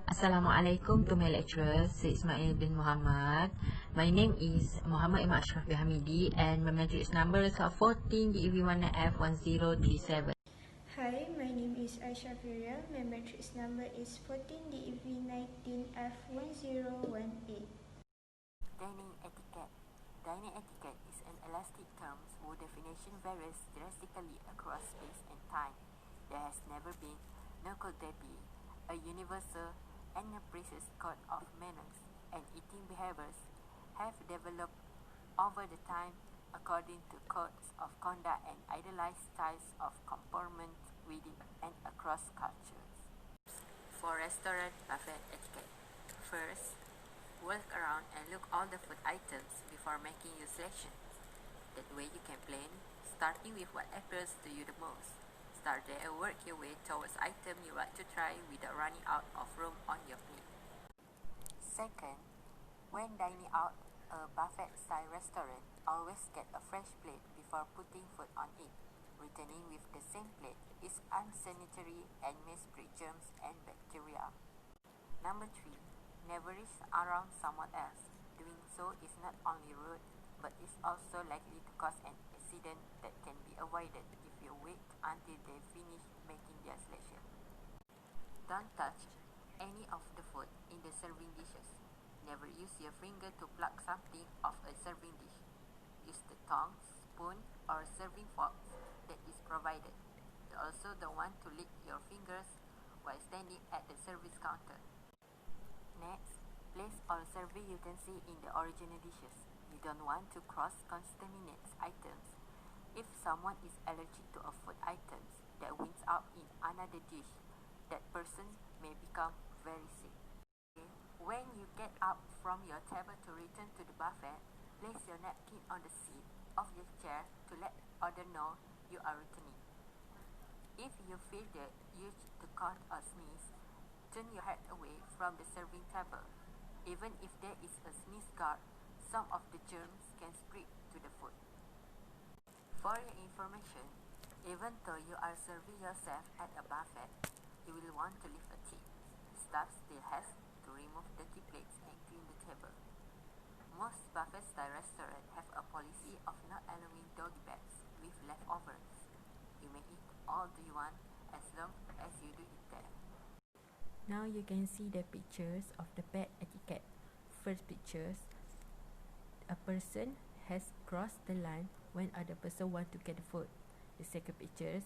Assalamualaikum to my lecturers, Syed Ismail bin Muhammad. My name is Muhammad Iman Ashraf bin Hamidi and my matrix numbers are 14 DEV1F1037. Hi, my name is Aishah Furiel. My matrix number is 14 DEV19F1018. Dining etiquette. Dining etiquette is an elastic term whose definition varies drastically across space and time. There has never been, nor could there be, a universal and a precise code of manners, and eating behaviors have developed over the time according to codes of conduct and idealized styles of comportment within and across cultures. For restaurant buffet etiquette, first, walk around and look all the food items before making your selection. That way you can plan, starting with what appeals to you the most. Start there and work your way towards item you like to try without running out of room on your plate. Second, when dining out a buffet-style restaurant, always get a fresh plate before putting food on it. Returning with the same plate is unsanitary and may spread germs and bacteria. Number 3. Never reach around someone else. Doing so is not only rude, but is also likely to cause an accident that can be avoided if you wait until they finish making their selection. Don't touch any of the food in the serving dishes. Never use your finger to pluck something off a serving dish. Use the tongs, spoon, or serving fork that is provided. You also don't want to lick your fingers while standing at the service counter. Next, place all serving utensils in the original dishes. You don't want to cross-contaminate items. If someone is allergic to a food item that wins out in another dish, that person may become very sick. When you get up from your table to return to the buffet, place your napkin on the seat of your chair to let others know you are returning. If you feel the urge to cough or sneeze, turn your head away from the serving table. Even if there is a sneeze guard, some of the germs can spread to the food. For your information, even though you are serving yourself at a buffet, you will want to leave a tip. Staff still has to remove dirty plates and clean the table. Most buffet-style restaurants have a policy of not allowing doggy bags with leftovers. You may eat all you want as long as you do it there. Now you can see the pictures of the pet etiquette. First pictures, a person has crossed the line when other person want to get the food. The second pictures,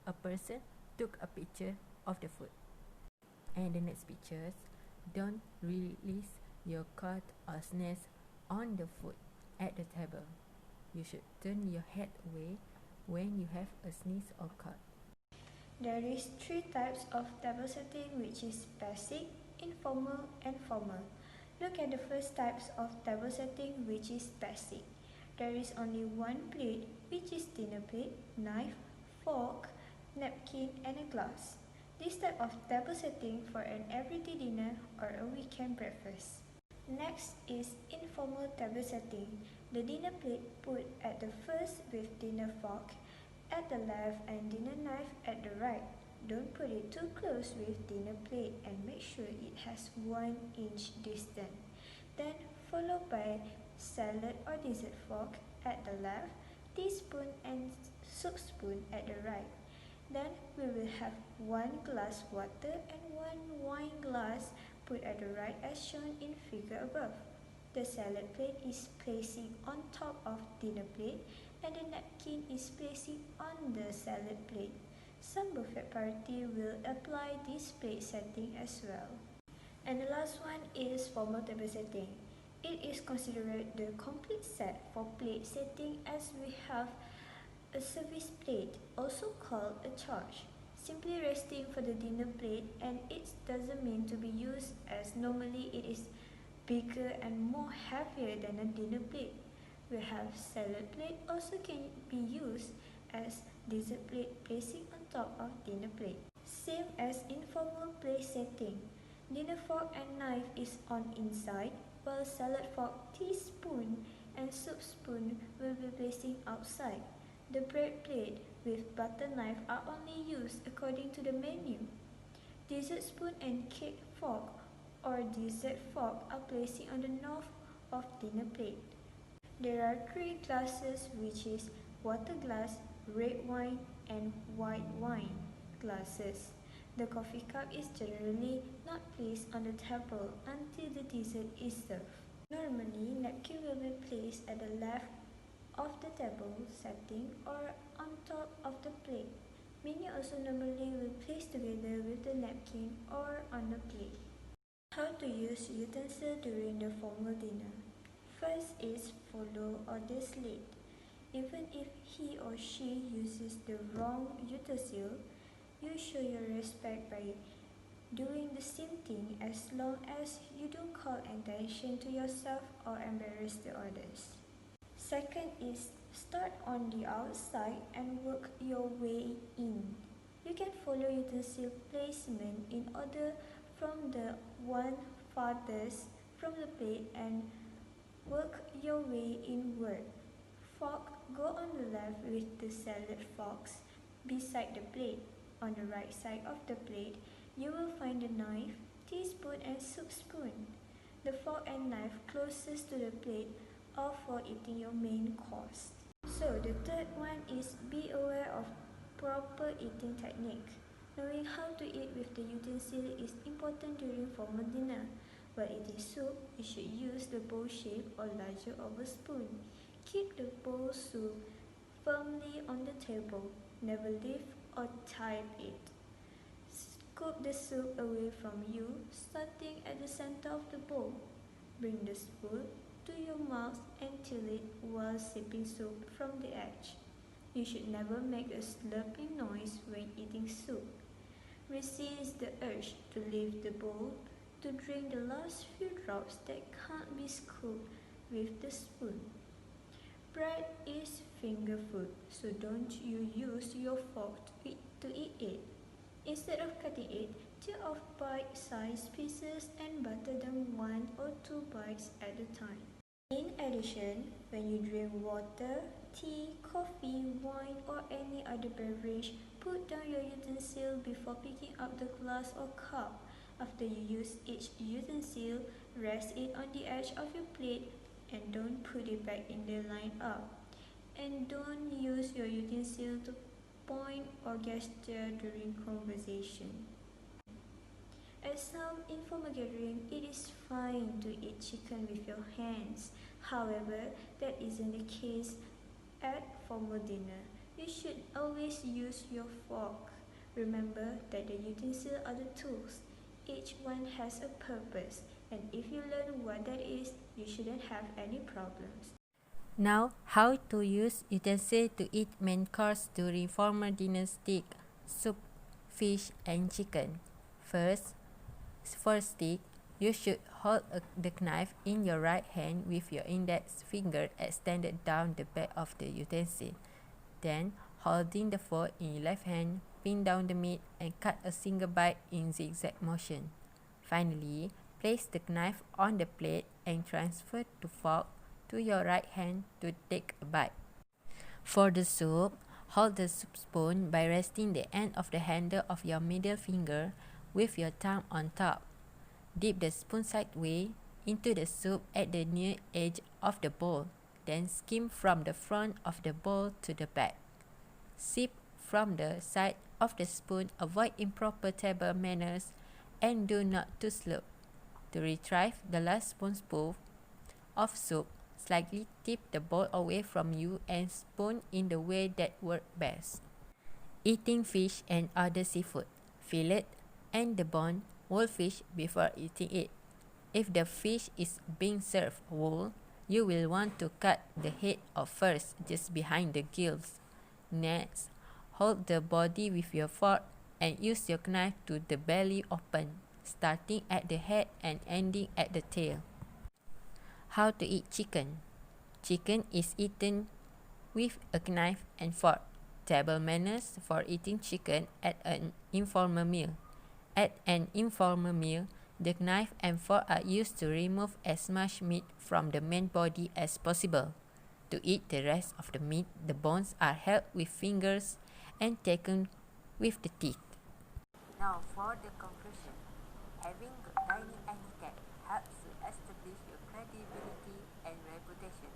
a person took a picture of the food. And the next pictures, don't release your cat or sneeze on the food at the table. You should turn your head away when you have a sneeze or cough. There is 3 types of table setting, which is basic, informal, and formal. Look at the first types of table setting, which is basic. There is only one plate, which is dinner plate, knife, fork, napkin, and a glass. This type of table setting for an everyday dinner or a weekend breakfast. Next is informal table setting. The dinner plate put at the first with dinner fork at the left and dinner knife at the right. Don't put it too close with dinner plate and make sure it has 1 inch distance. Then followed by salad or dessert fork at the left, teaspoon and soup spoon at the right. Then we will have 1 glass water and 1 wine glass put at the right as shown in figure above. The salad plate is placing on top of dinner plate and the napkin is placing on the salad plate. Some buffet party will apply this plate setting as well. And the last one is formal table setting. It is considered the complete set for plate setting as we have a service plate, also called a charge, simply resting for the dinner plate, and it doesn't mean to be used as normally it is bigger and more heavier than a dinner plate. We have salad plate also can be used as dessert plate placing on top of dinner plate. Same as informal plate setting. Dinner fork and knife is on inside, while salad fork, teaspoon, and soup spoon will be placing outside. The bread plate with butter knife are only used according to the menu. Dessert spoon and cake fork or dessert fork are placed on the north of dinner plate. There are three glasses, which is water glass, red wine and white wine glasses. The coffee cup is generally not placed on the table until the dessert is served. Normally, napkin will be placed at the left of the table setting or on top of the plate. Many also normally will place together with the napkin or on the plate. How to use utensil during the formal dinner. First is follow orders lead. Even if he or she uses the wrong utensil, you show your respect by doing the same thing as long as you don't call attention to yourself or embarrass the others. Second is start on the outside and work your way in. You can follow utensil placement in order from the one farthest from the plate and work your way inward. Fork go on the left with the salad forks beside the plate. On the right side of the plate, you will find the knife, teaspoon and soup spoon. The fork and knife closest to the plate are for eating your main course. So the third one is be aware of proper eating technique. Knowing how to eat with the utensil is important during formal dinner. While eating soup, you should use the bowl shape or larger oval spoon. Keep the bowl soup firmly on the table. Never lift or tip it. Scoop the soup away from you, starting at the center of the bowl. Bring the spoon to your mouth and tilt it while sipping soup from the edge. You should never make a slurping noise when eating soup. Resist the urge to lift the bowl to drink the last few drops that can't be scooped with the spoon. Bread is finger food, so don't you use your fork to eat it. Instead of cutting it, tear off bite-sized pieces and butter them 1 or 2 bites at a time. In addition, when you drink water, tea, coffee, wine or any other beverage, put down your utensil before picking up the glass or cup. After you use each utensil, rest it on the edge of your plate and don't put it back in the line up. And don't use your utensil to point or gesture during conversation. At some informal gathering, it is fine to eat chicken with your hands. However, that isn't the case at formal dinner. You should always use your fork. Remember that the utensils are the tools. Each one has a purpose, and if you learn what that is, you shouldn't have any problems. Now, how to use utensil to eat main course during formal dinner: steak, soup, fish and chicken. First, for steak, you should hold the knife in your right hand with your index finger extended down the back of the utensil. Then, holding the fork in your left hand, pin down the meat and cut a single bite in zigzag motion. Finally, place the knife on the plate and transfer the fork to your right hand to take a bite. For the soup, hold the soup spoon by resting the end of the handle of your middle finger with your thumb on top. Dip the spoon sideways into the soup at the near edge of the bowl, then skim from the front of the bowl to the back. Sip from the side of the spoon, avoid improper table manners, and do not to slurp. To retrieve the last spoonful of soup, slightly tip the bowl away from you and spoon in the way that works best. Eating fish and other seafood. Fillet and debone whole fish before eating it. If the fish is being served whole, you will want to cut the head off first, just behind the gills. Next, hold the body with your fork and use your knife to the belly open, starting at the head and ending at the tail. How to eat chicken. Chicken is eaten with a knife and fork. Table manners for eating chicken at an informal meal. At an informal meal, the knife and fork are used to remove as much meat from the main body as possible. To eat the rest of the meat, the bones are held with fingers and taken with the teeth. Now for the conclusion, having good dining etiquette credibility and reputation.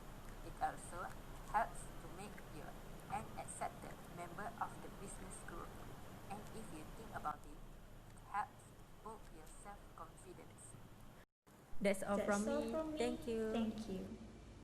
It also helps to make you an accepted member of the business group. And if you think about it, it helps boost your self-confidence. That's all That's from all me. from me. Thank you. Thank you.